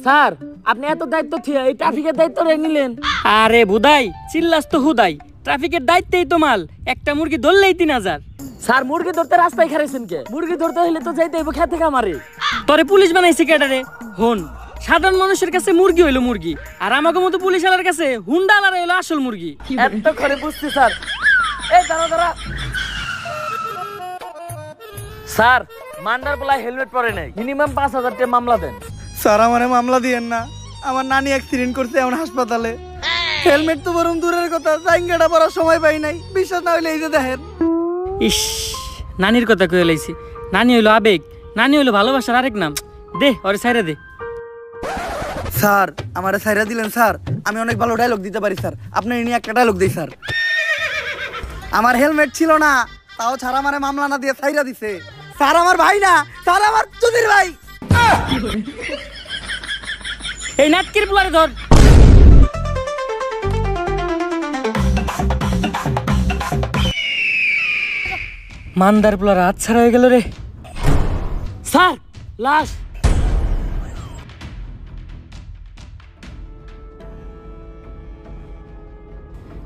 Sir আপনি এত দায়িত্ব থিয়া এই ট্রাফিকের দায়িত্ব নিলেন? আরে বুদাই চিল্লাস তো হুদাই, ট্রাফিকের দায়িত্বেই তো মাল, একটা মুরগি ধরলেই 3000। স্যার মুরগি ধরতে রাস্তায় খারাইছেন কে? মুরগি ধরতে হলে তো যাইতে হইব খেতে খামারে। তোরে পুলিশ বানাইছে কেডারে? হন, সাধারণ মানুষের কাছে মুরগি হইলো মুরগি, আর আমাকে মতো পুলিশ আলার কাছে হুন্ডা আলার হইলো আসল মুরগি। এত করে বুঝছি স্যার। এই দাঁড়া দাঁড়া। স্যার মান্ডার বলা হেলমেট পরে নাই, মিনিমাম 5000 টাকা মামলা দেন। স্যার আমারে মামলা দিয়েন না, আমার নানি অ্যাক্সিডেন্ট করছে এখন হাসপাতালে। হেলমেট তো বরং দূরের কথা, জাইঙ্গাটা পরার সময় পাই নাই। বিশ্বাস না হইলে এই যে দেখেন। ইস, নানির কথা কয়ে লাইছি। নানি হইলো আবেগ, নানি হইলো ভালোবাসার আরেক নাম। দে ওরে ছাইরা দে। স্যার আমারে ছাইরা দিলেন স্যার, আমি অনেক ভালো ডায়লগ দিতে পারি স্যার, আপনি নিয়ে একটা ডায়লগ দিই স্যার। আমার হেলমেট ছিল না, তাও ছাড়া আমারে মামলা না দিয়ে ছাইরা দিছে। স্যার আমার ভাই না, স্যার আমার চুদির ভাই। এই নাটকির পোলারে ধর। মান্দার পোলার হাত ছাড়া হয়ে গেল রে। স্যার লাশ।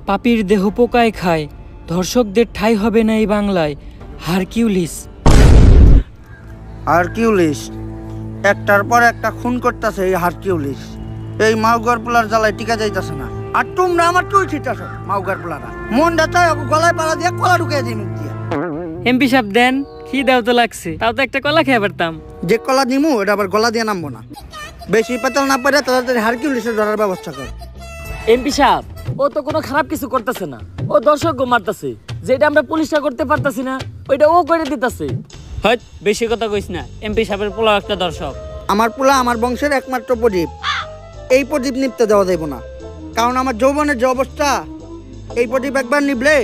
পাপির দেহ পোকায় খায়, ধর্ষকদের ঠাঁই হবে না এই বাংলায়। হারকিউলিস। হারকিউলিস একটার পর একটা খুন করতেছে। এই হারকিউলিস এই মাউগার পোলার জ্বালায় টিকা যাইতেছে না। আর তোমরা আমার চুল ছিটাছো মাউগার পোলারা। মনটা চাই গলায় পাড়া দিয়ে কলা ঢুকিয়ে দিই মুখ দিয়ে। এমপি সাহেব দেন, খিদাও তো লাগছে, তাও তো একটা কলা খেয়ে পারতাম। যে কলা নিমু এটা আবার গলা দিয়ে নামবো না। বেশি পেতাল না পারে তাড়াতাড়ি হারকিউলিসের ধরার ব্যবস্থা কর। এমপি সাহেব ও তো কোনো খারাপ কিছু করতেছে না, ও দর্শক মারতেছে। যেটা আমরা পুলিশটা করতে পারতাছি না ওইটা ও করে দিতেছে। হয়ত বেশি কথা কইস না, এমপি সাহেবের পোলা একটা দর্শক। আমার পোলা আমার বংশের একমাত্র প্রদীপ। এই প্রদীপ নিপতে দেওয়া যাইব না, কারণ আমার যৌবনের যে অবস্থা, এই প্রদীপ একবার নিবলে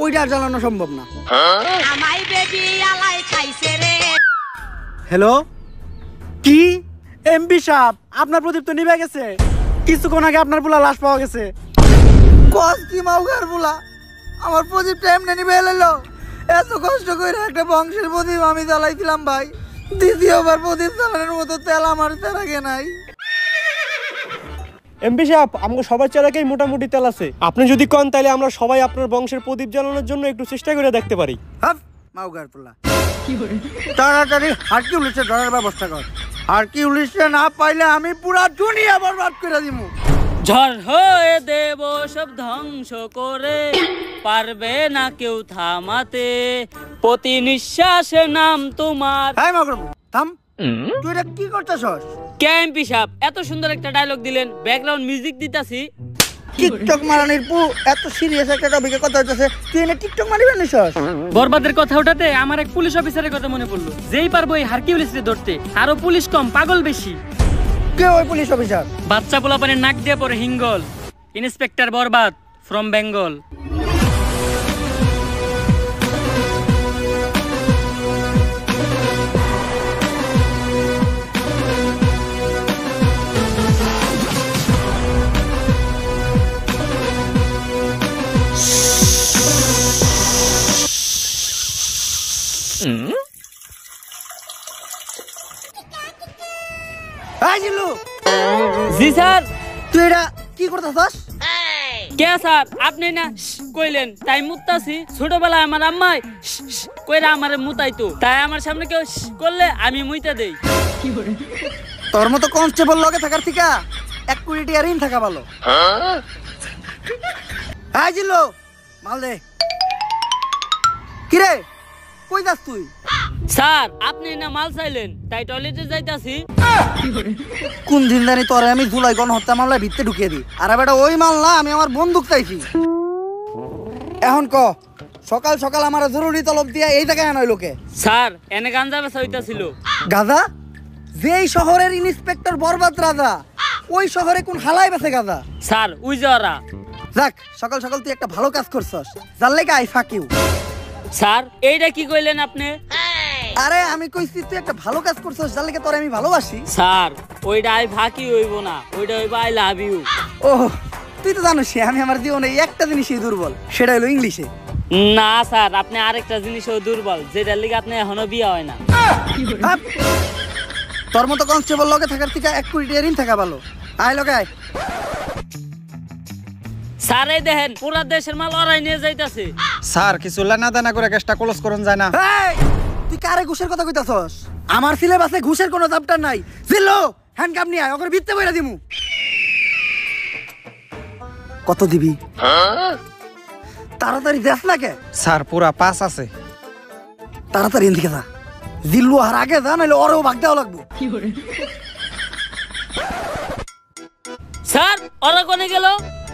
ওইটা জ্বালানো সম্ভব না। হ্যালো, কি এমপি সাহেব আপনার প্রদীপ তো নিভে গেছে? কিছুক্ষণ আগে আপনার পোলা লাশ পাওয়া গেছে। কস কি মাউগার পোলা, আমার প্রদীপটা এমনি নিভে এলো? এত কষ্ট করে একটা বংশের প্রদীপ আমি জ্বালাইছিলাম ভাই, দ্বিতীয়বার প্রদীপ জ্বালানোর মতো তেল আমার তেরাগে নাই। এমপি সাহেব আমাকে সবার চেরাকেই মোটামুটি তেল আছে, আপনি যদি কন তাহলে আমরা সবাই আপনার বংশের প্রদীপ জ্বালানোর জন্য একটু চেষ্টা করে দেখতে পারি। মাউগার পোলা তাড়াতাড়ি হারকিউলিসে ধরার ব্যবস্থা কর। হারকিউলিসে না পাইলে আমি পুরা দুনিয়া বরবাদ করে দিব। ঝড় হয়ে দেব সব ধ্বংস করে, পারবে না কেউ থামাতে, প্রতি নিঃশ্বাসে নাম তোমার। হাই মাউগার থাম, তুই এটা কি করতেছস? কে এমপি সাহেব এত সুন্দর একটা ডায়লগ দিলেন, ব্যাকগ্রাউন্ড মিউজিক দিতাছি। টিকটক মারানির পু এত সিরিয়াস একটা টপিকে কথা হইতাছে, তুই এনে টিকটক মারিবে নিছস? বরবাদের কথা ওঠাতে আমার এক পুলিশ অফিসারের কথা মনে পড়লো, যেই পারবো এই হারকিউলিসকে ধরতে। আরো পুলিশ কম, পাগল বেশি। কে ওই পুলিশ অফিসার? বাচ্চা পোলাপানের নাক দিয়ে পরে হিঙ্গল, ইন্সপেক্টর বরবাদ ফ্রম বেঙ্গল। জি স্যার। তুই এটা কি করতেছস? কে স্যার আপনি না কইলেন তাই মুতাছি। ছোটবেলায় আমার আম্মাই কইরা আমারে মুতাইতো, তাই আমার সামনে কেউ করলে আমি মুইতা দেই। তোর মতো কনস্টেবল লগে থাকার থেকে 1 কোটি টাকা ঋণ থাকা ভালো। হাই জিল্লু মাল দে। কিরে কই যাস তুই? স্যার আপনি না মাল চাইলেন তাই টয়লেটে যাইতাছি। কোন দিন জানি তোরে আমি জুলাই গণহত্যা মামলায় ভিতরে ঢুকিয়ে দিই, আর বেটা ওই মাল না, আমি আমার বন্দুক চাইছি। এখন ক সকাল সকাল আমার জরুরি তলব দিয়া এই জায়গায় আনয় লোকে। স্যার এনে গাঞ্জা বেচা হইতাছিল। গাঁজা? যেই শহরের ইন্সপেক্টর বরবাদ রাজা, ওই শহরে কোন হালাই বেচে গাঁজা? স্যার উই যারা। যাক সকাল সকাল তুই একটা ভালো কাজ করছস, যার লেগে আই ফাক ইউ। স্যার এইটা কি কইলেন আপনি? আরে আমি কইছি তুই একটা ভালো কাজ করছস, যার লেগে তোরে আমি ভালোবাসি। স্যার ওইটা আই ফাকি হইব না, ওইটা হইব আই লাভ ইউ। ও তুই তো জানিস আমি আমার জীবনে একটা জিনিসই দুর্বল, সেটা হলো ইংলিশে। না স্যার, আপনি আরেকটা জিনিসও দুর্বল, যেটার লিগে আপনি এখনো বিয়ে হয় না। হাপ! তোর মতো কনস্টেবল লগে থাকার থেকে 1 কোটি টাকা ঋণ থাকা ভালো। আয় লগে আয়। স্যার এই দেখেন পুরা দেশের মাল ওরাই নিয়ে যাইতাছে। স্যার কিছু লেনা দেনা করে গ্যাসটা ক্লোজ করুন যায় না? এই, তুই কারে ঘুষের কথা কইতাছস? আমার সিলেবাসে ঘুষের কোনো চ্যাপ্টার নাই। জিল্লো হ্যান্ডকাম নিয়ে আয়, ওকে ভিত্তে বইরা দিমু। কত দিবি? তাড়াতাড়ি দেখ না কে? স্যার পুরা 5 আছে। তাড়াতাড়ি এদিকে যা। জিল্লু আর আগে যা, নাহলে ওরেও ভাগ দেওয়া লাগবো। স্যার ওরা কোনে গেল?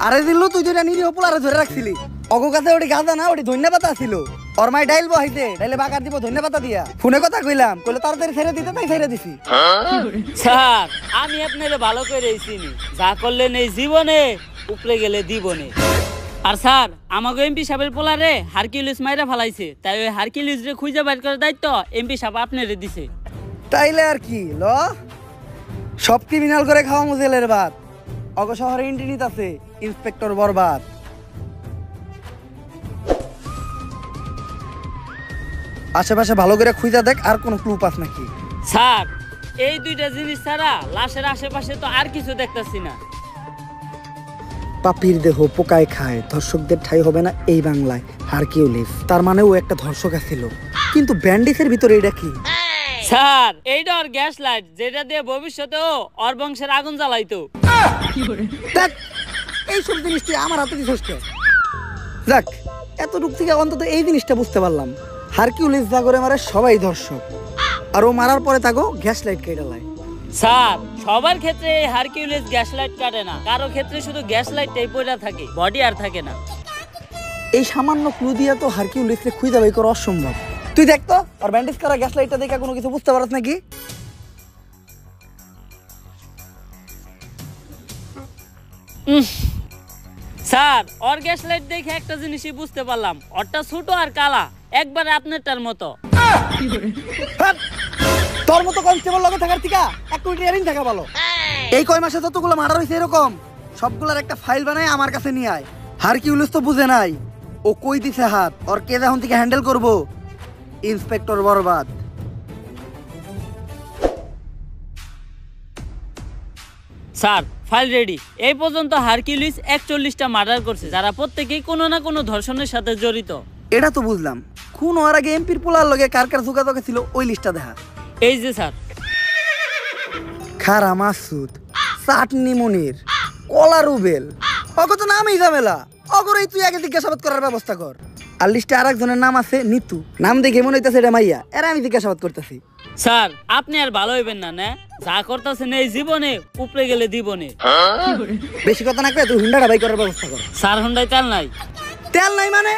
আরে জিল্লু, তুই যেটা নিরীহ পোলারে ধরে রাখছিলি, অগো কাছে ওটি গাঁদা না, ওটি ধন্যপাতা ছিল। ওর মাই ডাইল বহাইতে, ডাইলে বাকার দিব ধন্যপাতা দিয়া। ফোনে কথা কইলাম, কইলে তাড়াতাড়ি ছেড়ে দিতে, তাই ছেড়ে দিছি। স্যার আমি আপনারে ভালো করে চিনি, যা করলেন এই জীবনে উপরে গেলে দিবনে। আর স্যার আমাকে এমপি সাহেবের পোলারে হারকিউলিস মাইরা ফালাইছে, তাই ওই হারকিউলিস রে খুঁজে বাইর করার দায়িত্ব এমপি সাহেব আপনারে দিছে। তাইলে আর কি ল, সব ক্রিমিনাল করে খাওয়া মুজেলের বাদ। অগ শহরে ইন্টিনিত আছে ইন্সপেক্টর বরবাদ। আশেপাশে ভালো করে খুঁজা দেখ, আর কোনো ক্লু পাস নাকি। স্যার এই দুইটা জিনিস ছাড়া লাশের আশেপাশে তো আর কিছু দেখতাছি না। পাপির দেহ পোকায় খায়, ধর্ষকদের ঠাই হবে না এই বাংলায়। হারকিউলিস, তার মানে ও একটা ধর্ষক ছিল। কিন্তু ব্যান্ডিসের ভিতরে এটা কি? স্যার এইটা ওর গ্যাস লাইট, যেটা দিয়ে ভবিষ্যতেও ওর বংশের আগুন জ্বালাইতো। দেখ, এইসব জিনিস তুই আমার হাতে দিছিস কে? যাক, এতটুক থেকে অন্তত এই জিনিসটা বুঝতে পারলাম, হারকিউলিস যা করে মারে সবাই ধর্ষক, আর ও মারার পরে তাকে গ্যাস লাইট কেটে লাই। স্যার সবার ক্ষেত্রে এই হারকিউলিস গ্যাস লাইট কাটে না, কারো ক্ষেত্রে শুধু গ্যাস লাইটটাই পড়া থাকে, বডি আর থাকে না। এই সামান্য ক্লু দিয়া তো হারকিউলিসকে খুঁজে বাই করা অসম্ভব। তুই দেখ তো, আর ব্যান্ডেজ করা গ্যাস লাইটটা দেখে কোনো কিছু বুঝতে পারছ নাকি? স্যার ওর গ্যাস লাইট দেখে একটা জিনিসই বুঝতে পারলাম, ওরটা ছোট আর কালা, একবারে আপনারটার মতো। হাট! তোর মতো কনস্টেবল লগে থাকার থেকে 1 কোটি টাকা ঋণ থাকা ভালো। এই কয় মাসে যতগুলো মার্ডার হইছে এরকম, সবগুলোর একটা ফাইল বানাই আমার কাছে নিয়ে আয়। হারকিউলিস তো বুঝে নাই ও কই দিছে হাত, ওর কে এখন থেকে হ্যান্ডেল করবো? Inspector Barbaad. Sir file ready. এই পর্যন্ত হারকিউলিস 41টা মার্ডার করছে, যারা প্রত্যেকেই কোনো না কোনো ধর্ষণের সাথে জড়িত। এটা তো বুঝলাম, খুন হওয়ার আগে এমপির পোলার লগে কার কার যোগাযোগ ছিল ওই লিস্টটা দেখা। এই যে স্যার, খারা মাসুদ, চাটনি মনির, কলা রুবেল, অগত নামই ঝামেলা। অগরই তুই আগে জিজ্ঞাসাবাদ করার ব্যবস্থা কর। আর লিস্টে আর একজনের নাম আছে নিতু, নাম দেখে মনে হইতেছে এটা মাইয়া, এরা আমি জিজ্ঞাসাবাদ করতেছি। স্যার আপনি আর ভালো হইবেন না, না যা করতেছেন এই জীবনে উপরে গেলে দিবনে। বেশি কথা না কয়ে তুই হুন্ডাটা বাই করার ব্যবস্থা কর। স্যার হুন্ডাই তেল নাই। তেল নাই মানে?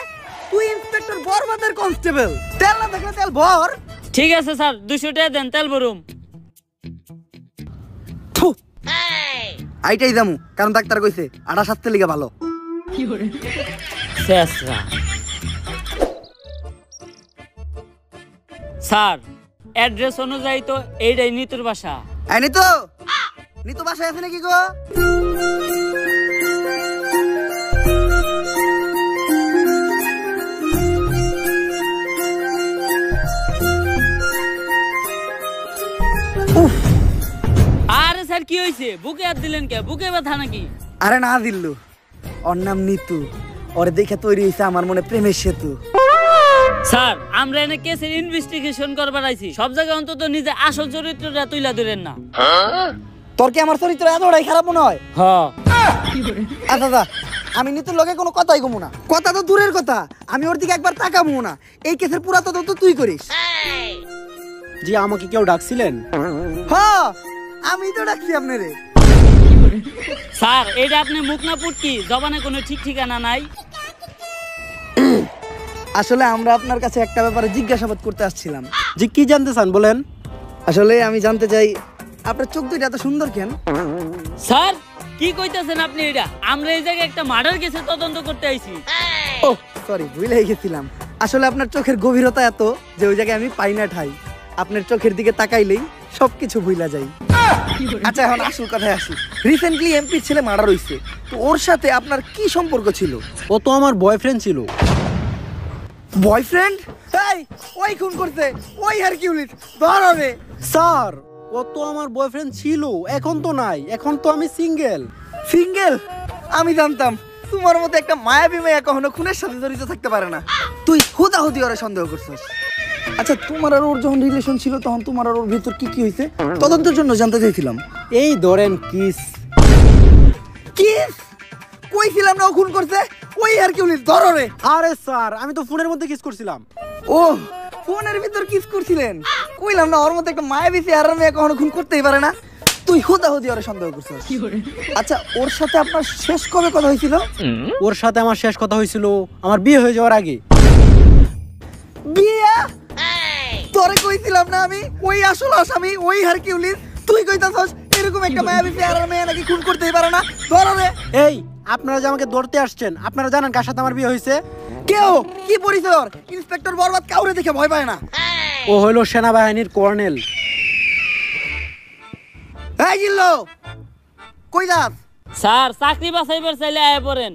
তুই ইন্সপেক্টর বরবাদের কনস্টেবল, তেল না থাকলে তেল ভর। ঠিক আছে স্যার, 200 টাকা দেন, তেল ভরুম। থু, আইটাই যামু, কারণ ডাক্তার কইছে আড়া সাথে লিগা ভালো। শেষরা। স্যার অ্যাড্রেস অনুযায়ী তো এইটাই নিতুর বাসা। এই নিতু, নিতু বাসায় আছে নাকি গো? আরে স্যার কি হয়েছে, বুকে হাত দিলেন কে? বুকে ব্যথা নাকি? আরে না দিল্লু, ওর নাম নিতু, ওরে দেখে তৈরি হয়েছে আমার মনে প্রেমের সেতু। স্যার আমরা এনে কেসের ইনভেস্টিগেশন করবার আইছি, সব জায়গায় অন্তত নিজে আসল চরিত্রটা তুইলা ধরেন না। তোর কি আমার চরিত্র এতটাই খারাপ মনে হয়? হ্যাঁ। আচ্ছা দা, আমি নিতুর লগে কোনো কথাই কমু না। কথা তো দূরের কথা, আমি ওর দিকে একবার তাকাবো না। এই কেসের পুরা তদন্ত তুই করিস। জি, আমাকে কেউ ডাকছিলেন? হ্যাঁ, আমি তো ডাকছি আপনারে। স্যার এটা আপনি মুখ না পুটকি, জবানে কোনো ঠিক ঠিকানা নাই। আসলে আমরা আপনার কাছে একটা ব্যাপারে জিজ্ঞাসাবাদ করতে আসছিলাম। জি, কি জানতে চান বলেন? আসলে আমি জানতে চাই আপনার চোখ দুইটা এত সুন্দর কেন? স্যার কি কইতাছেন আপনি? এটা আমরা এই জায়গায় একটা মার্ডার কেসে তদন্ত করতে আইছি। ও সরি, ভুলে গেছিলাম। আসলে আপনার চোখের গভীরতা এত যে ওই জায়গায় আমি পাই না ঠাই। আপনার চোখের দিকে তাকাইলেই সবকিছু ভুলা যায়। আচ্ছা এখন আসল কথায় আসি। রিসেন্টলি এমপির ছেলে মার্ডার হইছে, তো ওর সাথে আপনার কি সম্পর্ক ছিল? ও তো আমার বয়ফ্রেন্ড ছিল। বয়ফ্রেন্ড? এই ওই খুন করছে, ওই হারকিউলিস, ধর রে। স্যার ও তো আমার বয়ফ্রেন্ড ছিল, এখন তো নাই, এখন তো আমি সিঙ্গেল। সিঙ্গেল? আমি জানতাম তোমার মতো একটা মায়াবী মেয়ে কখনো খুনের সাথে জড়িত থাকতে পারে না। তুই হুদাহুদি ওরে সন্দেহ করছিস। আচ্ছা, তোমার আর ওর যখন রিলেশন ছিল তখন তোমার আর ওর ভিতর কি কি হয়েছে তদন্তের জন্য জানতে চাইছিলাম। এই ধরেন কিস। কিস? কইছিলাম না ও খুন করছে, ওই হারকিউলিস, ধর রে। আরে স্যার আমি তো ফোনের মধ্যে কিস করছিলাম। ও ফোনের ভিতর কিস করছিলেন? কইলাম না ওর মতো একটা মায়াবী চেহারার মেয়ে কখনো খুন করতেই পারে না। তুই হুদাহুদি ওরে সন্দেহ করছিস। আচ্ছা, ওর সাথে আপনার শেষ কবে কথা হয়েছিল? ওর সাথে আমার শেষ কথা হয়েছিল আমার বিয়ে হয়ে যাওয়ার আগে। বিয়া? তোরে কইছিলাম না আমি ওই আসল আসামি ওই হারকিউলিস, তুই কইতাছস এরকম একটা মায়াবী চেহারার মেয়ে নাকি খুন করতেই পারে না? ধর রে। এই আপনারা যে আমাকে ধরতে আসছেন, আপনারা জানেন কার সাথে আমার বিয়ে হয়েছে? কেউ কি পরিচয় ওর? ইন্সপেক্টর বরবাদ কাউরে দেখে ভয় পায় না। ও হলো সেনাবাহিনীর কর্নেল। এই জিল্লো, কই যাস? স্যার চাকরি বাছাইবার চাইলে আয় পড়েন।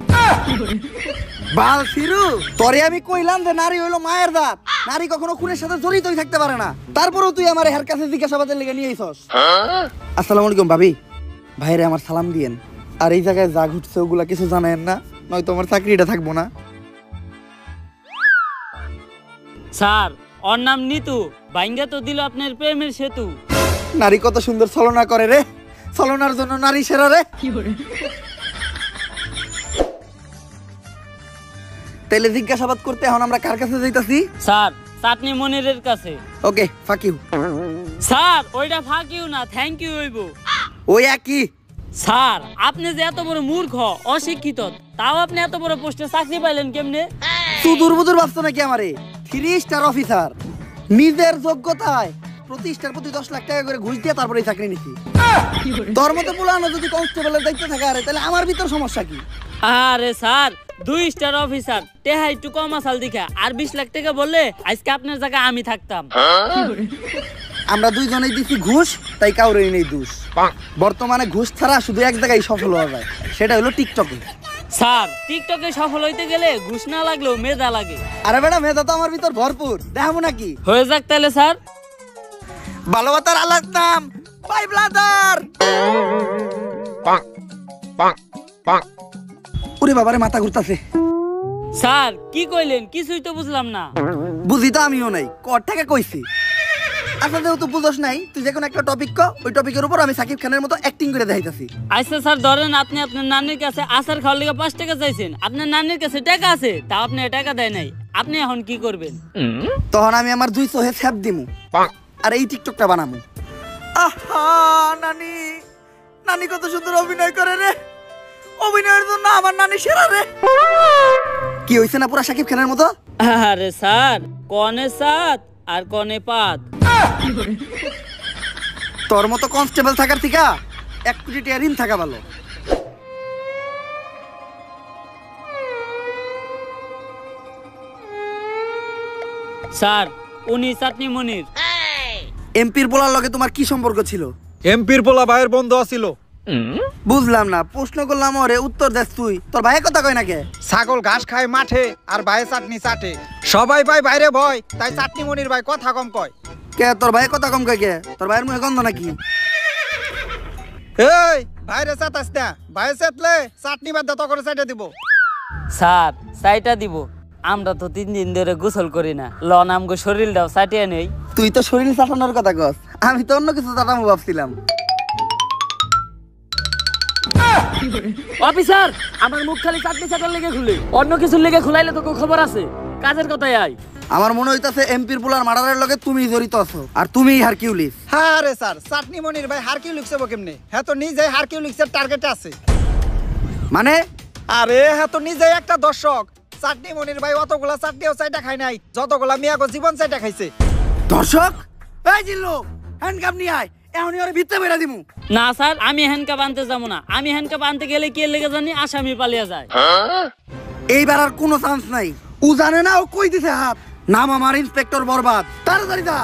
বাল ফিরু, তোরে আমি কইলাম যে নারী হইলো মায়ের দাঁত, নারী কখনো খুনের সাথে জড়িতই থাকতে পারে না। তারপরেও তুই আমার হের কাছে জিজ্ঞাসাবাদের লেগে নিয়ে আইছস। আসসালামু আলাইকুম ভাবি, ভাইরে আমার সালাম দিয়েন। আর এই জায়গায় যা ঘটছে ওগুলা কিছু জানেন না, নয়তো আমার চাকরিটা থাকবো না। স্যার ওর নাম নিতু, বাইঙ্গা তো দিল আপনার প্রেমের সেতু। নারী কত সুন্দর ছলনা করে রে, ছলনার জন্য নারী সেরা রে। তাইলে জিজ্ঞাসাবাদ করতে এখন আমরা কার কাছে যাইতাছি? স্যার চাটনি মনিরের কাছে। ওকে, ফাক ইউ। স্যার ওইটা ফাঁক ইউ না, থ্যাংক ইউ হইব। ওই একই। স্যার আপনি যে এত বড় মূর্খ অশিক্ষিত, তাও আপনি এত বড় পোস্টে চাকরি পাইলেন কেমনে? তুই দুর্বুদুর ভাবছো নাকি আমারে? 3 স্টার অফিসার, নিজের যোগ্যতায় প্রতি স্টার প্রতি 10 লাখ টাকা করে ঘুষ দিয়ে তারপরে এই চাকরি নিছি। তোর মতো পুলানো যদি কনস্টেবলের দায়িত্ব থাকে আরে, তাহলে আমার ভিতর সমস্যা কি? আরে স্যার 2 স্টার অফিসার, টেহা একটু কম আসাল দেখা, আর 20 লাখ টাকা বললে আজকে আপনার জায়গায় আমি থাকতাম। আমরা দুইজনেই দিছি ঘুষ, তাই কাউরেই নেই দোষ। বর্তমানে ঘুষ ছাড়া শুধু এক জায়গায় সফল হওয়া যায়, সেটা হলো টিকটকে। স্যার টিকটকে সফল হইতে গেলে ঘুষ না লাগলেও মেধা লাগে। আরে বেটা, মেধা তো আমার ভিতর ভরপুর, দেখাবো নাকি? হয়ে যাক তাহলে স্যার। ভালোবাসার আলাদ নাম বাই ব্লাদার। ওরে বাবারে, মাথা ঘুরতাছে। স্যার কি কইলেন? কিছুই তো বুঝলাম না। বুঝি তো আমিও নাই, কর থেকে কইছি। আচ্ছা, যেহেতু বুঝোস নাই, তুই যে কোনো একটা টপিক ক, ওই টপিকের উপর আমি সাকিব খানের মতো অ্যাক্টিং করে দেখাইতাছি। আচ্ছা স্যার, ধরেন আপনি আপনার নানির কাছে আচার খাওয়ার লেগে 5 টাকা চাইছেন, আপনার নানির কাছে টাকা আছে, তা আপনি টাকা দেয় নাই, আপনি এখন কি করবেন? তখন আমি আমার 2 চোহে ছ্যাপ দিমু আর এই টিকটকটা বানামু। আহা, নানি নানি কত সুন্দর অভিনয় করে রে, অভিনয়ের জন্য আমার নানি সেরা রে। কি হইছে না পুরা সাকিব খানের মতো? আরে স্যার, কনে সাত আর কনে পাত। তোর মতো কনস্টেবল থাকার থেকে 1 কোটি টাকা ঋণ থাকা ভালো। স্যার উনি চাটনি মনির। এমপির বলার লগে তোমার কি সম্পর্ক ছিল? এমপির পোলা ভাইয়ের বন্ধু আছিল। বুঝলাম না, প্রশ্ন করলাম ওরে, উত্তর দেস তুই। তোর ভাইয়ের কথা কয় না কে? ছাগল ঘাস খায় মাঠে আর ভাইয়ে চাটনি চাটে। সবাই ভাই বাইরে ভয়, তাই চাটনি মনির ভাই কথা কম কয়। কে তোর ভাইয়ের কথা কম কয় কে? তোর ভাইয়ের মুখে গন্ধ নাকি? এই বাইরে চাটাস না, ভাইয়ে চাটলে চাটনি বাদ দত করে চাইটা দিব। স্যার চাইটা দিব, আমরা তো 3 দিন ধরে গোসল করি না, লন আমগো শরীরটাও চাটিয়ে নেই। তুই তো শরীর চাটানোর কথা কস, আমি তো অন্য কিছু চাটামো ভাবছিলাম। অফিসার, আমার মুখ খালি চাটনি চাটার লেগে খুলে, অন্য কিছুর লেগে খুলাইলে তো খবর আছে। কাজের কথাই আয়। আমার মনে হইতাছে এমপির পোলার মার্ডারের লগে তুমি জড়িত আছো, আর তুমি হারকিউলিস। হ্যাঁ রে স্যার, চাটনি মনির ভাই হারকিউলিস হবো কেমনে? হ্যাঁ তো নিজে হারকিউলিসের টার্গেটে আছে। মানে? আরে হ্যাঁ তো নিজে একটা দর্শক। চাটনি মনির ভাই অতগুলা চাটনিও চাইটা খায় নাই যতগুলা মিয়াগো জীবন চাইটা খাইছে। দর্শক? এই জিল্লু, হ্যান্ডকাপ নিয়ে আয়, এখনই ওরে ভিতরে বেরা দিমু। না স্যার, আমি হ্যান্ডকাপ আনতে যাবো না। আমি হ্যান্ডকাপ আনতে গেলে কে লেগে জানি আসামি পালিয়ে যায়। এইবার আর কোনো চান্স নাই। ও জানে না ও কই দিছে হাত। নাম আমার ইন্সপেক্টর বরবাদ, তাড়াতাড়ি যা।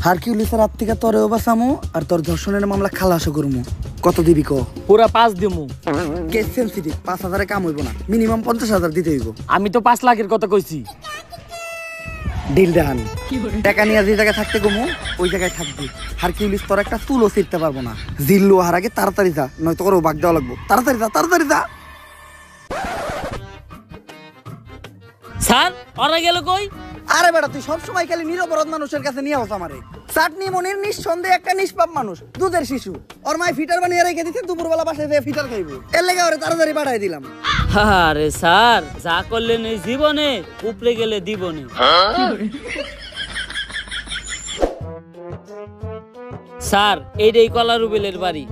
হারকিউলিসের হাত থেকে তোরেও বাঁচামু আর তোর ধর্ষণের মামলা খালাসও করমু। কত দিবি ক? পুরা 5 দিমু। কেস সেনসিটিভ, 5,000 কাম হইব না, মিনিমাম 50,000 দিতে হইব। আমি তো 5 লাখের কথা কইছি। Deal done. টাকা নিয়ে যে জায়গায় থাকতে কমু ওই জায়গায় থাকবি। হারকিউলিস তোর একটা চুলও ছিঁড়তে পারবো না। জিল্লু হার আগে তাড়াতাড়ি যা, নয়তো করে বাগ দেওয়া লাগবো। তাড়াতাড়ি যা, তাড়াতাড়ি যা। স্যার ওরা গেল কই? আরে বেটা তুই সবসময় খালি নিরপরাধ মানুষের কাছে নিয়ে আস আমারে। চাটনি মনির নিঃসন্দেহে একটা নিষ্পাপ মানুষ, দুধের শিশু। ওর মায় ফিটার বানিয়ে রেখে দিতে, দুপুরবেলা বাসায় যেয়ে ফিটার খাইবো। এর লেগে ওরে তাড়াতাড়ি পাঠাই দিলাম। আরে স্যার যা করলেন এই জীবনে উপরে গেলে দিবনে। স্যার এইটাই কলা রুবেলের বাড়ি।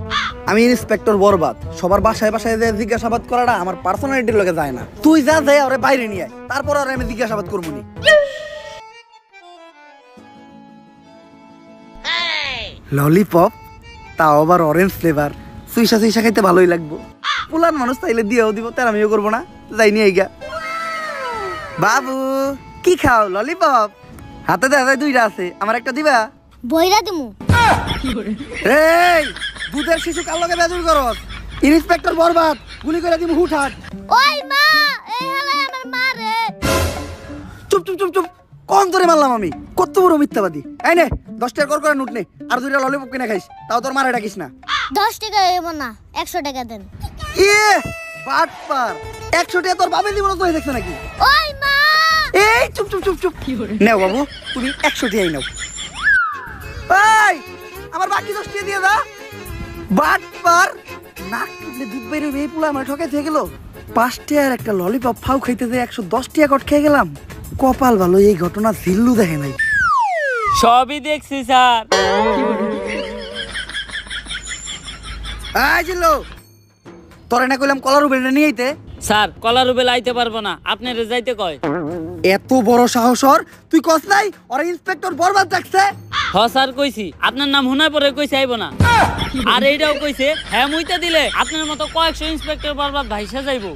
আমি ইন্সপেক্টর বরবাদ। সবার বাসায় বাসায় যে জিজ্ঞাসাবাদ করাটা আমার পার্সোনালিটির লগে যায় না। তুই যা যাই ওরে বাইরে নিয়ে আয়, তারপর আর আমি জিজ্ঞাসাবাদ করবো নি। ললিপপ, তাও আবার অরেঞ্জ ফ্লেভার। সুইসা সুইসা খাইতে ভালোই লাগবো। পুলান মানুষ চাইলে দিয়েও দিব, তার আমিও করবো না। যাই নিয়ে গা। বাবু কি খাও? ললিপপ। হাতে দেখা যায় 2টা আছে, আমার একটা দিবা? বইরা দিমু। এই দুধের শিশু কার লগে বেজুর করস? ইন্সপেক্টর বরবাদ, গুলি করে দিমু হুটহাট। ওই মা, এই হালাই আমার মা রে। চুপ চুপ চুপ চুপ। কোন তোরে মারলাম আমি? কত বড় মিথ্যাবাদী। এই নে 10 টাকা করে নোট নে, আর 2টা ললিপপ কিনে খাইস, তাও তোর মারে ডাকিস না। 10 টাকা হইব না, 100 টাকা দেন। ইয়ে বাটপার, 100 টাকা তোর বাবা দিব না, তুই দেখছ নাকি? ওই মা, এই চুপ চুপ চুপ চুপ। নাও বাবু, তুমি 100 টাকাই নাও। এই আমার বাকি 10 টাকা দিয়ে দা। বাটপার, নাক টুটলে দুধ বাইরে এই পুলা আমার ঠকে থেকে গেল। 5 টাকার একটা ললিপপ ফাউ খাইতে যে 110 টাকা কট খেয়ে গেলাম। কপাল ভালো, এই ঘটনা জিল্লু দেখে নাই। সবই দেখছি স্যার। এই জিল্লু, তোরে না কইলাম কলার উপরে নিয়ে আইতে? স্যার কলা রুবেল আইতে পারবো না, আপনারে যাইতে কয়। এত বড় সাহস ওর, তুই কস নাই ওরা ইন্সপেক্টর বরবাদ ডাকছে? হ স্যার কইছি, আপনার নাম হুনায় পরে কইছে আইব না। আর এইটাও কইছে হ্যাঁ মুইতা দিলে আপনার মতো কয়েকশো ইন্সপেক্টর বরবাদ ভাইসা যাইবো।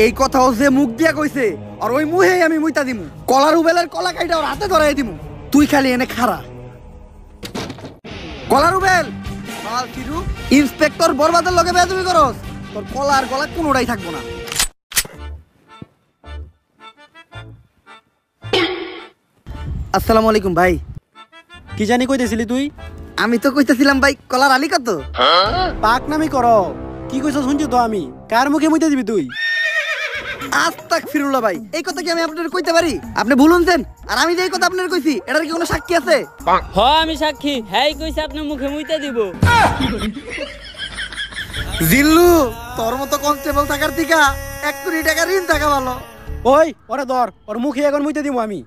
এই কথাও যে মুখ দিয়া কইছে, আর ওই মুহেই আমি মুইতা দিমু। কলার উবেলের কলা কাইটা ওর হাতে ধরাই দিমু। তুই খালি এনে খাড়া। কলার উবেল মাল কিরু ইন্সপেক্টর বরবাদের লগে বেয়াদবি করস, তোর কলা আর গলা কোনোটাই থাকবো না। আসসালামু আলাইকুম ভাই। কি জানি কইতেছিলি তুই? আমি তো কইতেছিলাম ভাই কলার আলী কত? পাক নামি করো। কি কইছ শুনছি তো আমি। কার মুখে মুইতে দিবি তুই? আস্তাক ফিরুল্লাহ ভাই, এই কথা কি আমি আপনাদের কইতে পারি? আপনি ভুলুনছেন, আর আমি যে এই কথা আপনাদের কইছি এটার কি কোনো সাক্ষী আছে? হ আমি সাক্ষী, হ্যাঁ কইছে আপনার মুখে মুইতা দিব। জিল্লু, তোর মতো কনস্টেবল থাকার থেকে 1 কোটি টাকা ঋণ থাকা ভালো। ওই ওরে ধর, ওর মুখে এখন মুইতে দিব আমি।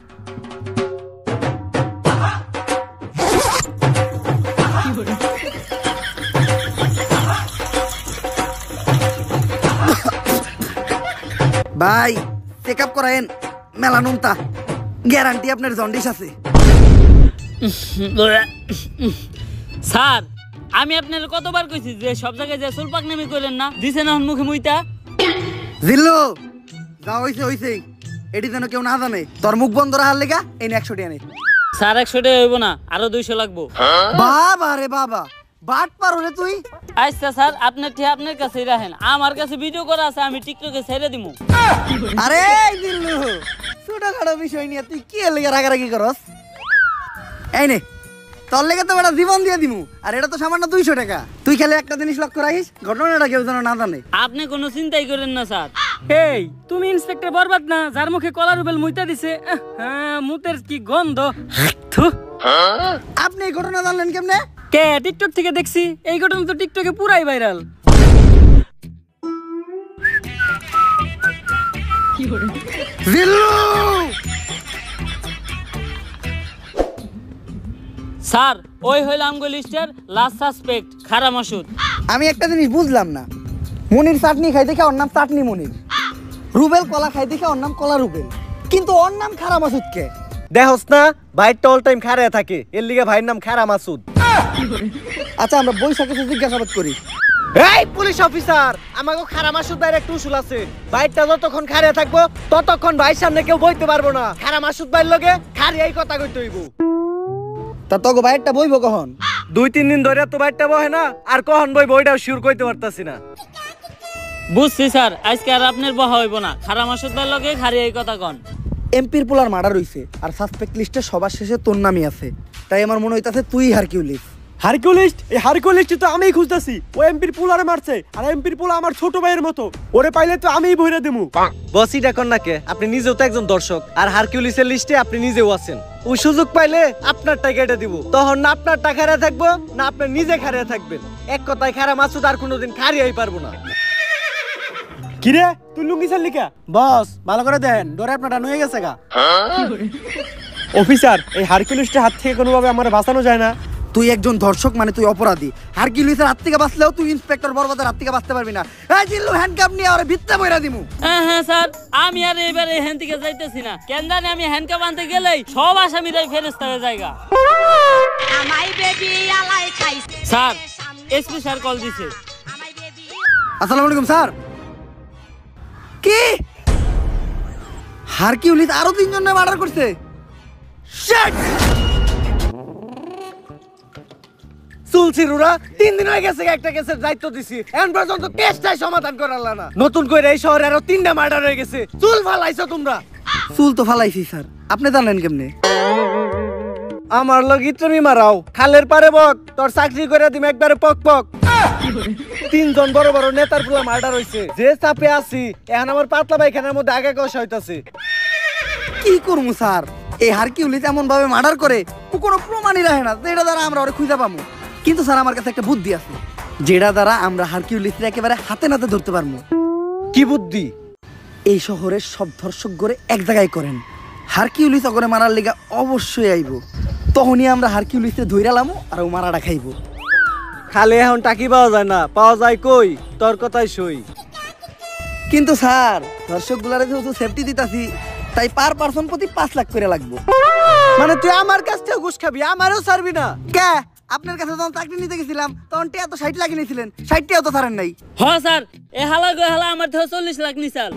ভাই চেক আপ করায়েন, মেলানুনটা গ্যারান্টি আপনার জন্ডিস আছে। স্যার আমি আপনার কতবার কইছি যে সব জায়গায় যে চুল পাকনামি করেন না, দিছে না মুখে মুইতা। জিল্লু যা হইছে হইছে, এটি যেন কেউ না জানে। তোর মুখ বন্ধ রাখার লেগা এই 100 টাকা নে। স্যার 100 টাকা হইব না, আরো 200 লাগবো। বাবা রে বাবা, বাট পারো রে তুই। আচ্ছা স্যার আপনার ঠিক আপনার কাছেই রাখেন, আমার কাছে ভিডিও করা আছে, আমি টিকটকে ছেড়ে দিমু। আরে জিল্লু, ছোটখাটো বিষয় নিয়ে তুই কি লেগে রাগারাগি করস? এই নে তোর লেগে তো বেটা জীবন দিয়ে দিমু, আর এটা তো সামান্য 200 টাকা। তুই খালি একটা জিনিস লক্ষ্য রাখিস, ঘটনাটা কেউ যেন না জানে। আপনি কোনো চিন্তাই করেন না স্যার। এই তুমি ইন্সপেক্টর বরবাদ না, যার মুখে কলা রুবেল মুইতা দিছে? হ্যাঁ, মুতের কি গন্ধ। থু। আপনি এই ঘটনা জানলেন কেমনে? কে? টিকটক থেকে দেখছি। এই ঘটনা তো টিকটকে পুরাই ভাইরাল। জিল্লু স্যার ওই হইল আমগো লিস্টের লাস্ট সাসপেক্ট খারা মাসুদ। আমি একটা জিনিস বুঝলাম না, মনির চাটনি খাই দেখে ওর নাম চাটনি মনির, রুবেল কলা খাই দেখে ওর নাম কলা রুবেল, কিন্তু ওর নাম খারা মাসুদ কে? দেখোস না ভাইটা অল টাইম খাড়ায় থাকে, এর লিগে ভাইয়ের নাম খারা মাসুদ। আচ্ছা আমরা বৈশাখে জিজ্ঞাসাবাদ করি। এই পুলিশ অফিসার, আমাকে খারা মাসুদ ভাইয়ের একটা উসুল আছে। ভাইটা যতক্ষণ খাড়ায় থাকবো ততক্ষণ ভাইয়ের সামনে কেউ বইতে পারবো না। খারা মাসুদ ভাইয়ের লগে খাড়ি এই কথা কইতে হইব। তা তোকে ভাইয়েরটা বইব কখন? 2-3 দিন ধরে তো বাইরটা বহে না, আর কখন বই বইটাও শিওর কইতে পারতাছি না। বুঝছি স্যার, আজকে আর আপনার বহা হইব না। খারা মাসুদ ভাই লগে খারি এই কথা কন। এমপির পোলার মার্ডার হইছে আর সাসপেক্ট লিস্টে সবার শেষে তোর নামই আছে, তাই আমার মনে হইতাছে তুই হারকিউলিস। হারকিউলিস্ট? এই হারকিউলিস্ট তো আমিই খুঁজতাছি। ও এমপির পোলারে মারছে, আর এমপির পোলা আমার ছোট ভাইয়ের মতো, ওরে পাইলে তো আমিই ভইরা দেবো। বসিটা কন নাকে, আপনি নিজেও তো একজন দর্শক, আর হারকিউলিসের লিস্টে আপনি নিজেও আছেন। ওই সুযোগ পাইলে আপনার টাকা এটা দিব, তখন না আপনার টাকা হারিয়ে থাকবো, না আপনি নিজে হারিয়ে থাকবেন। এক কথায় খারা মাসুদ আর কোনোদিন হারিয়েই পারবো না। কিরে তুই লুঙ্গি ছাড়লি কা? বস ভালো করে দেন, ডরে আপনারটা নয়ে গেছে গা। অফিসার, এই হারকিউলিস্টের হাত থেকে কোনোভাবে আমার বাঁচানো যায় না? তুই একজন ধর্ষক মানে তুই অপরাধী। হারকিউলিসের হাত থেকে বাঁচলেও তুই ইন্সপেক্টর বরবাদের হাত থেকে বাঁচতে পারবি না। এই জিল্লু হ্যান্ডকাপ নিয়ে ওরে ভিত্তে বইরা দিমু। হ্যাঁ হ্যাঁ স্যার, আমি আর এবারে এখান থেকে যাইতেছি না। কেন জানি আমি হ্যান্ডকাপ আনতে গেলেই সব আসামিরাই ফেরেস্তা হয়ে জায়গা। স্যার, এসপি স্যার কল দিছে। আসসালামু আলাইকুম স্যার। কি হারকিউলিস আরো 3 জনের মার্ডার করছে? শিট! চুলছিরুরা 3 দিন হয়ে গেছে একটা কেসের দায়িত্ব দিছি, এখন পর্যন্ত কেসটাই সমাধান করালা না। নতুন করে এই শহরে আরো 3টা মার্ডার হয়ে গেছে। চুল ফালাইছো তোমরা। চুল তো ফালাইছি স্যার, আপনি জানেন কেমনে? আমার লগি তুমি মারাও, খালের পারে বক, তোর চাকরি করে দিম একবারে পক পক। 3 জন বড় বড় নেতার পুলা মার্ডার হইছে, যে চাপে আছি এখন আমার পাতলা পায়খানার মধ্যে আগে কষা হইতাছে। কি করবো স্যার, এই হারকিউলিস এমন ভাবে মার্ডার করে ও কোনো প্রমাণই রাখে না, যেটা দ্বারা আমরা ওরে খুঁজে পাবো। কিন্তু স্যার আমার কাছে একটা বুদ্ধি আছে, যেটা দ্বারা আমরা হারকিউলিসকে একেবারে হাতে নাতে ধরতে পারবো। কি বুদ্ধি? এই শহরের সব ধর্ষক গড়ে এক জায়গায় করেন, হারকিউলিস ওগরে মারার লিগা অবশ্যই আইব। তখনই আমরা হারকিউলিসে ধইরালামু আর ও মারাটা খাইব। খালে এখন টাকি পাওয়া যায় না, পাওয়া যায় কই? তোর কথাই সই। কিন্তু স্যার ধর্ষক গুলারে যেহেতু সেফটি দিতাছি, তাই পার পারসন প্রতি 5 লাখ করে লাগবো। মানে তুই আমার কাছ থেকে ঘুষ খাবি, আমারও ছাড়বি না? কে? আপনার কাছে যখন চাকরি নিতে গেছিলাম তখন টিয়া তো 60 লাখ নিয়েছিলেন, 60 টিয়াও তো ছাড়েন নাই। হ্যাঁ স্যার, এ হালা গো হালা আমার থেকে 40 লাখ নিছাল।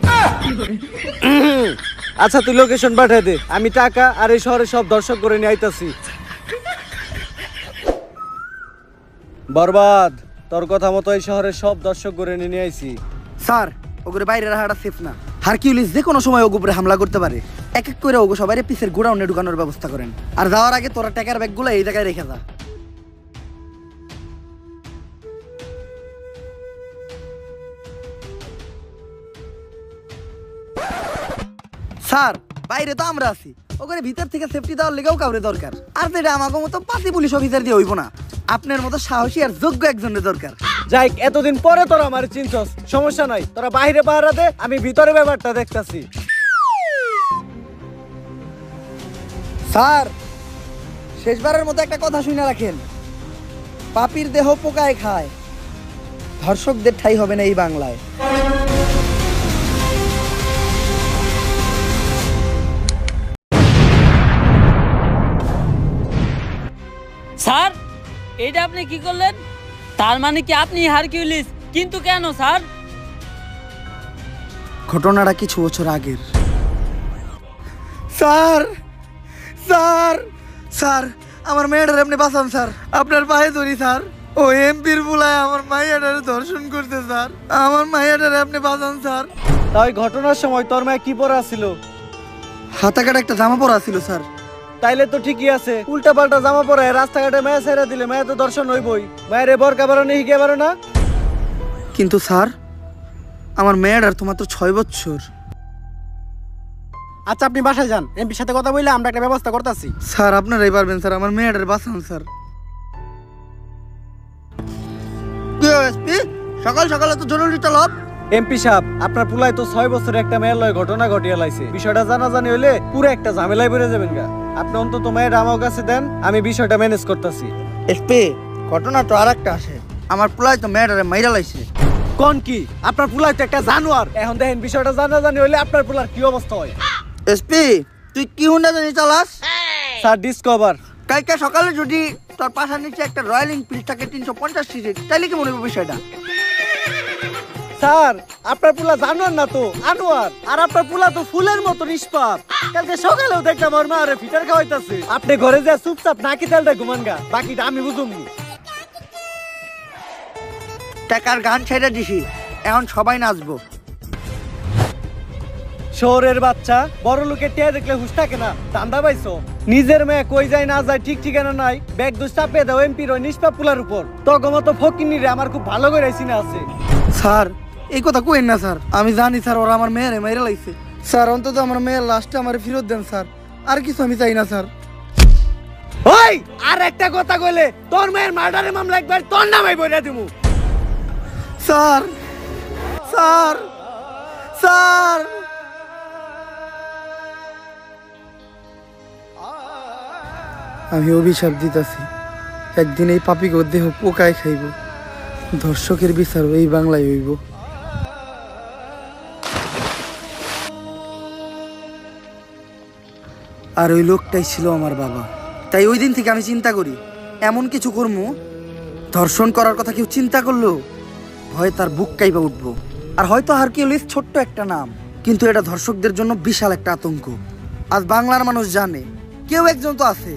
আচ্ছা তুই লোকেশন পাঠিয়ে দে, আমি টাকা আর এই শহরে সব দর্শক করে নিয়ে আইতাছি। বরবাদ, তোর কথা মতো এই শহরের সব দর্শক করে নিয়ে আইছি। স্যার ওগুলো বাইরে রাখাটা সেফ না, হারকিউলিস যে কোনো সময় ওগুলো উপরে হামলা করতে পারে। এক এক করে ওগো সবাই পিসের গোডাউনে ঢুকানোর ব্যবস্থা করেন, আর যাওয়ার আগে তোরা টাকার ব্যাগগুলো এই জায়গায় রেখে যা। স্যার বাইরে তো আমরা আছি, ওখানে ভিতর থেকে সেফটি দেওয়ার লেগেও কাউরে দরকার। আর যেটা আমাকে মতো 5 পুলিশ অফিসার দিয়ে হইব না, আপনার মতো সাহসী আর যোগ্য একজনের দরকার। যাই, এতদিন পরে তোরা আমার চিনছস, সমস্যা নাই, তোরা বাইরে পাহারা দে, আমি ভিতরে ব্যাপারটা দেখতাছি। স্যার শেষবারের মতো একটা কথা শুনে রাখেন, পাপীর দেহ পোকায় খায়, ধর্ষকদের ঠাই হবে না এই বাংলায়। স্যার, এইটা আপনি কি করলেন? তার মানে কি আপনি হারকিউলিস? কিন্তু কেন স্যার? ঘটনাটা কিছু বছর আগের। স্যার স্যার স্যার আমার মেয়েটার আপনি বাঁচান স্যার, আপনার পায়ে ধরি স্যার। ও এমপির বুলায় আমার মাইয়াটারে ধর্ষণ করতে স্যার, আমার মাইয়াটারে আপনি বাঁচান স্যার। তাই ঘটনার সময় তোর মায়ে কি পরা ছিল? হাতা কাটা একটা জামা পরা ছিল স্যার। তাইলে তো ঠিকই আছে, উল্টা পাল্টা জামা পরে রাস্তাঘাটে মায়া ছেড়ে দিলে মায়া তো দর্শন হইবই। মায়ের বরকা বারো নেই হিগে বারো না। কিন্তু স্যার আমার মেয়েটার তো মাত্র 6 বছর। আচ্ছা আপনি বাসায় যান, এমপির সাথে কথা বললে আমরা একটা ব্যবস্থা করতেছি। স্যার আপনারাই পারবেন স্যার, আমার মেয়েটার বাঁচান স্যার। সকাল সকালে তো জরুরি তলব। এমপি সাহেব, আপনার পুলাই তো 6 বছরে একটা মেয়ের লয় ঘটনা ঘটিয়ে লাইছে। বিষয়টা জানাজানি হইলে পুরো একটা ঝামেলায় পড়ে যাবেন গা। আপনি অন্তত মেয়ের আমার কাছে দেন, আমি বিষয়টা ম্যানেজ করতেছি। এসপি ঘটনা তো আরেকটা আসে, আমার পুলাই তো মেয়েটারে মাইরা লাইছে। কোন কি? আপনার পুলাই তো একটা জানোয়ার। এখন দেখেন বিষয়টা জানাজানি হইলে আপনার পুলার কি অবস্থা হয়। এসপি তুই কি হুন্ডা জানি চালাস? Sir discover. কালকে সকালে যদি তোর পাশার নিচে একটা রয়্যাল এনফিল্ড থাকে 350 সিসি, তাইলে কি মনে হবে বিষয়টা? স্যার আপনার পুলা জানোয়ার না তো আনোয়ার, আর আপনার পুলা তো ফুলের মতো নিষ্পাপ। কালকে সকালেও দেখলাম ওর মা আরে ফিটার খাওয়াইতাছে। আপনি ঘরে যা চুপচাপ নাকি তেলটা ঘুমান গা, বাকিটা আমি বুঝুম। টাকার গান ছেড়ে দিছি, এখন সবাই নাচবো। শহরের বাচ্চা বড় লোকের টিয়া দেখলে হুশ থাকে না, দান্দা পাইছো? নিজের মেয়ে কই যায় না যায় ঠিক ঠিকানা নাই, ব্যাগ দোষ চাপিয়ে দাও এমপির ওই নিষ্পাপ পুলার উপর। তগমতো ফকিনি রে আমার খুব ভালো করে চিনা আছে। স্যার এই কথা কইেন না স্যার, আমি জানি স্যার ওরা আমার মেয়েরে মেরে লাইছে। স্যার অন্তত আমার মেয়ের লাশটা আমার ফেরত দেন স্যার, আর কিছু আমি চাই না স্যার। ওই আর একটা কথা কইলে তোর মেয়ের মার্ডারের মামলা একবার তোর নামে বইরা দিমু। স্যার স্যার স্যার আমি অভিশাপ দিতেছি, একদিন এই পাপিকে দেহ পোকায় খাইব, ধর্ষকের বিচার এই বাংলায় হইব। আর ওই লোকটাই ছিল আমার বাবা। তাই ওই দিন থেকে আমি চিন্তা করি এমন কিছু করবো, ধর্ষণ করার কথা কেউ চিন্তা করলো ভয় তার বুক কাইপা উঠবো। আর হয়তো হারকিউলিস ছোট্ট একটা নাম, কিন্তু এটা ধর্ষকদের জন্য বিশাল একটা আতঙ্ক। আজ বাংলার মানুষ জানে কেউ একজন তো আছে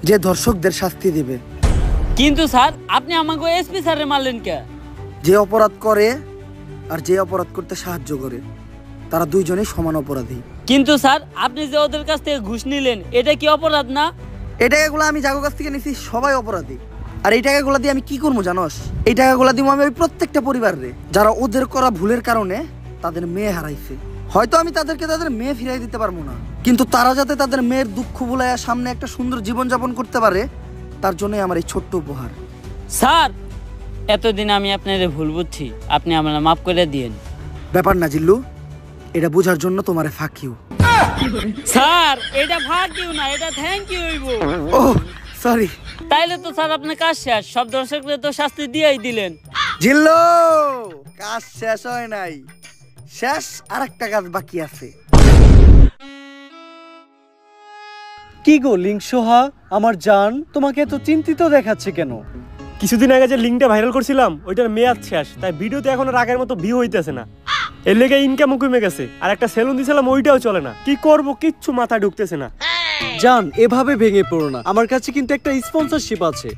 যে ধর্ষকদের শাস্তি দেবে। কিন্তু স্যার আপনি আমাকে এসপি স্যারে মারলেন কে? যে অপরাধ করে আর যে অপরাধ করতে সাহায্য করে তারা দুইজনেই সমান অপরাধী। কিন্তু স্যার আপনি যে ওদের কাছ থেকে ঘুষ নিলেন, এটা কি অপরাধ না? এই টাকাগুলো আমি যাগো কাছ থেকে নিছি, সবাই অপরাধী। আর এই টাকাগুলো দিয়ে আমি কি করবো জানোস? এই টাকাগুলো দিব আমি ওই প্রত্যেকটা পরিবারে যারা ওদের করা ভুলের কারণে তাদের মেয়ে হারাইছে। হয়তো আমি তাদেরকে তাদের মেয়ে ফিরাই দিতে পারবো না, কিন্তু তারা যাতে তাদের মেয়ের দুঃখ ভুলাইয়া সামনে একটা সুন্দর জীবন যাপন করতে পারে, তার জন্যই আমার এই ছোট্ট উপহার। স্যার এতদিন আমি আপনার ভুল বুঝছি, আপনি আমার মাফ করে দিয়েন। ব্যাপার না জিল্লু, এটা বোঝার জন্য তোমারে ফাঁক ইউ। স্যার এটা ভাগ ইউ না, এটা থ্যাংক ইউ হইব। ও সরি। তাইলে তো স্যার আপনার কাজ শেষ, সব দর্শকদের তো শাস্তি দিয়েই দিলেন। জিল্লু কাজ শেষ হয় নাই, শেষ আরেকটা কাজ বাকি আছে। কি গো লিংসোহা আমার জান, তোমাকে এত চিন্তিত দেখাচ্ছে কেন? কিছুদিন আগে যে লিঙ্কটা ভাইরাল করছিলাম ওইটার মেয়াদ শেষ, তাই ভিডিওতে এখন আর আগের মতো ভিউ হইতেছে না। এর লেগে ইনকামও কমে গেছে, আর একটা সেলুন দিছিলাম ওইটাও চলে না। কি করব কিচ্ছু মাথায় ঢুকতেছে না। জান এভাবে ভেঙে পড়ো না, আমার কাছে কিন্তু একটা স্পন্সরশিপ আছে।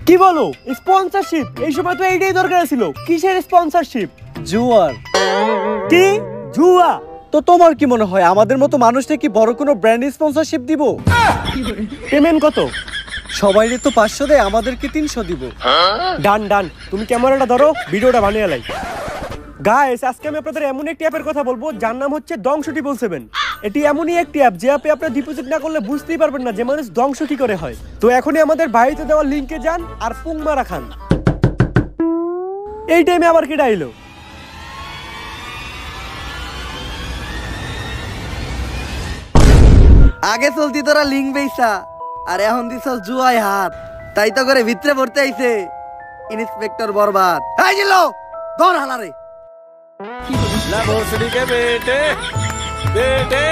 কি বলো স্পন্সরশিপ? এই সময় তো এইটাই দরকার ছিল। কিসের স্পন্সরশিপ? জুয়ার। কি জুয়া? তো তোমার কি মনে হয় আমাদের মতো মানুষটা কি বড় কোনো ব্র্যান্ড স্পন্সরশিপ দিব? পেমেন্ট কত? সবাইরে তো 500 দেয়, আমাদেরকে 300 দিব। ডান ডান, তুমি ক্যামেরাটা ধরো, ভিডিওটা বানিয়ে লাই। গাইস আজকে আমি আপনাদের এমন একটি অ্যাপের কথা বলবো যার নাম হচ্ছে Dong777। এটি এমনই একটি অ্যাপ যে অ্যাপে আপনি ডিপোজিট না করলে বুঝতেই পারবেন না যে মানুষ ধ্বংস কি করে হয়। তো এখনই আমাদের বাড়িতে দেওয়া লিংকে যান আর পুংমারা খান। এই টাইমে আবার কি ডাইলো? আগে চলতি তোরা লিঙ্ক বেইসা, আর এখন দিছস জুয়ায় হাত। তাই তো করে ভিতরে পড়তে আইছে ইন্সপেক্টর বরবাদ। এই জিল্লু ধর হালারে। ला भोसड़ी के बेटे बेटे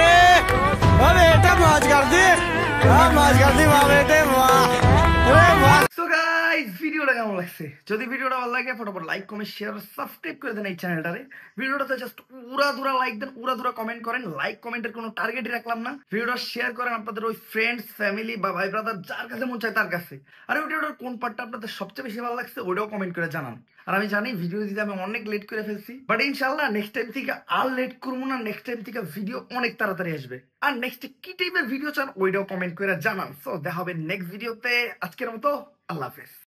वाह बेटा मौज कर दी, वाह मौज कर दी वाह बेटे वाह। সো গাইস ভিডিওটা কেমন লাগছে? যদি ভিডিওটা ভালো লাগে ফটাফট লাইক কমেন্ট শেয়ার সাবস্ক্রাইব করে দেন এই চ্যানেলটারে। ভিডিওটাতে জাস্ট উড়াধুরা লাইক দেন, উড়াধুরা কমেন্ট করেন। লাইক কমেন্টের কোনো টার্গেটই রাখলাম না। ভিডিওটা শেয়ার করেন আপনাদের ওই ফ্রেন্ডস ফ্যামিলি বা ভাই ব্রাদার যার কাছে মন চায় তার কাছে। আর ভিডিওটার কোন পার্টটা আপনাদের সবচেয়ে বেশি ভালো লাগছে ওটাও কমেন্ট করে জানান। আর আমি জানি ভিডিও দিতে আমি অনেক লেট করে ফেলছি, বাট ইনশাআল্লাহ নেক্সট টাইম থেকে আর লেট করবো না। নেক্সট টাইম থেকে ভিডিও অনেক তাড়াতাড়ি আসবে। আর নেক্সট কি টাইপের ভিডিও চান ওইটাও কমেন্ট করে জানান। সো দেখা হবে নেক্সট ভিডিওতে। আজকের মতো আল্লাহ হাফেজ।